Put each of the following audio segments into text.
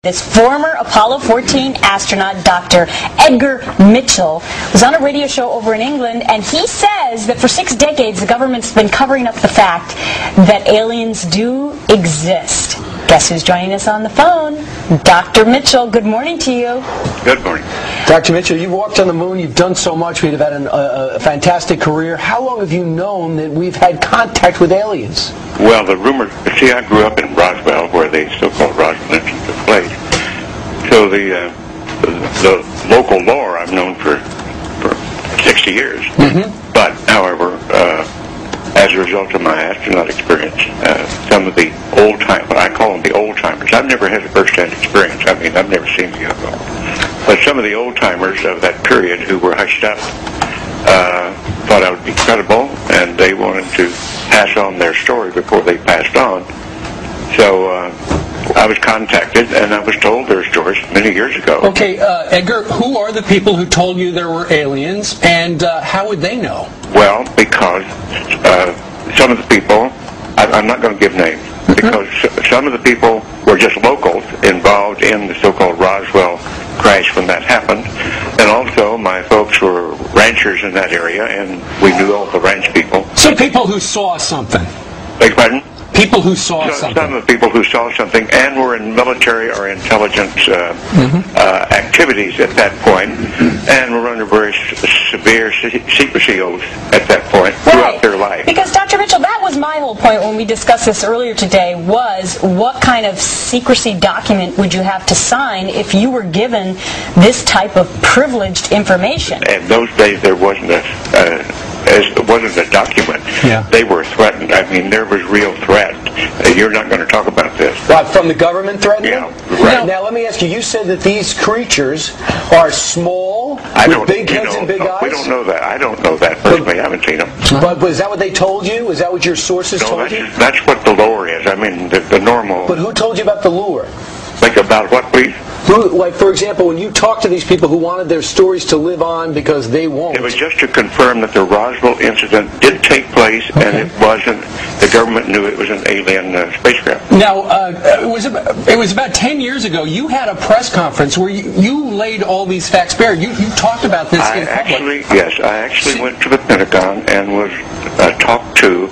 This former Apollo 14 astronaut, Dr. Edgar Mitchell, was on a radio show over in England, and he says that for 6 decades the government's been covering up the fact that aliens do exist. Guess who's joining us on the phone? Dr. Mitchell, good morning to you. Good morning. Dr. Mitchell, you've walked on the moon, you've done so much, we've had a fantastic career. How long have you known that we've had contact with aliens? Well, the rumor, see, I grew up in Roswell, where the so-called Roswell incident took place. So the local lore I've known for 60 years. Mm-hmm. But, however, as a result of my astronaut experience, some of the old-timers, I call them the old-timers, I've never had a first-hand experience. I mean, I've never seen the UFO. But some of the old-timers of that period who were hushed up thought I would be credible, and they wanted to pass on their story before they passed on. So I was contacted, and I was told their stories many years ago. Okay, Edgar, who are the people who told you there were aliens, and how would they know? Well, because some of the people, I'm not going to give names, because some of the people were just locals involved in the so-called Roswell crash when that happened, and also my folks were ranchers in that area, and we knew all the ranch people. So people who saw something? Beg your pardon? People who saw something. Some of the people who saw something and were in military or intelligence activities at that point, and were under very severe secrecy oaths at that point throughout their life. Because, Dr. Mitchell, that was my whole point when we discussed this earlier today, was what kind of secrecy document would you have to sign if you were given this type of privileged information? In those days, there wasn't a document. Yeah. They were threatened. I mean, there was real threat. You're not going to talk about this. What, from the government threatening? Yeah, right. Now, let me ask you, you said that these creatures are small, with big heads and big eyes? We don't know that. I don't know that personally. I haven't seen them. But is that what they told you? Is that what your sources told you? That's what the lore is. I mean, the normal... But who told you about the lure? Like about what, please? Like, for example, when you talk to these people who wanted their stories to live on because they won't. It was just to confirm that the Roswell incident did take place, and it wasn't, the government knew it was an alien spacecraft. Now, it was about 10 years ago, you had a press conference where you laid all these facts bare. You talked about this in public. Yes, I actually went to the Pentagon and was talked to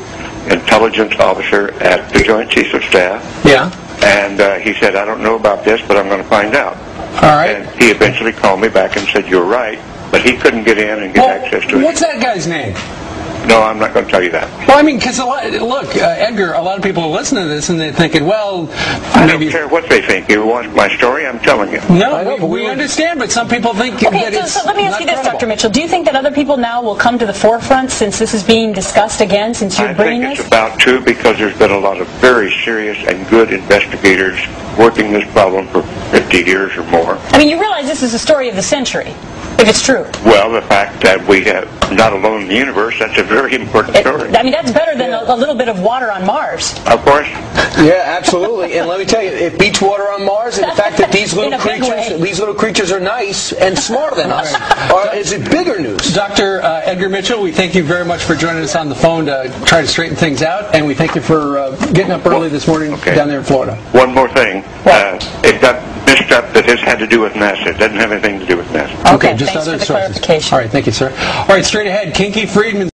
intelligence officer at the Joint Chiefs of Staff. Yeah. And he said, I don't know about this, but I'm going to find out. All right. And he eventually called me back and said, you're right, but he couldn't get in and get access to it. What's that guy's name? No, I'm not going to tell you that. Well, I mean, because look, Edgar, a lot of people are listening to this and they're thinking, well, I don't care what they think. You want my story? I'm telling you. No, we understand, but some people think that it's so let me ask you this, credible. Dr. Mitchell. Do you think that other people now will come to the forefront since this is being discussed again, since you're bringing this? I think it's about to, because there's been a lot of very serious and good investigators working this problem for 50 years or more. I mean, you realize this is the story of the century, if it's true. Well, the fact that we have not alone in the universe, that's a very important story. I mean, that's better than a little bit of water on Mars. Of course. Yeah, absolutely. And let me tell you, it beats water on Mars, and the fact that these little creatures are nice and smarter than us is it bigger news. Dr. Edgar Mitchell, we thank you very much for joining us on the phone to try to straighten things out, and we thank you for getting up early this morning down there in Florida. One more thing. It got mixed up that this had to do with NASA. It doesn't have anything to do with NASA. Okay, just other sources. Clarification. All right, thank you, sir. All right, straight ahead, Kinky Friedman.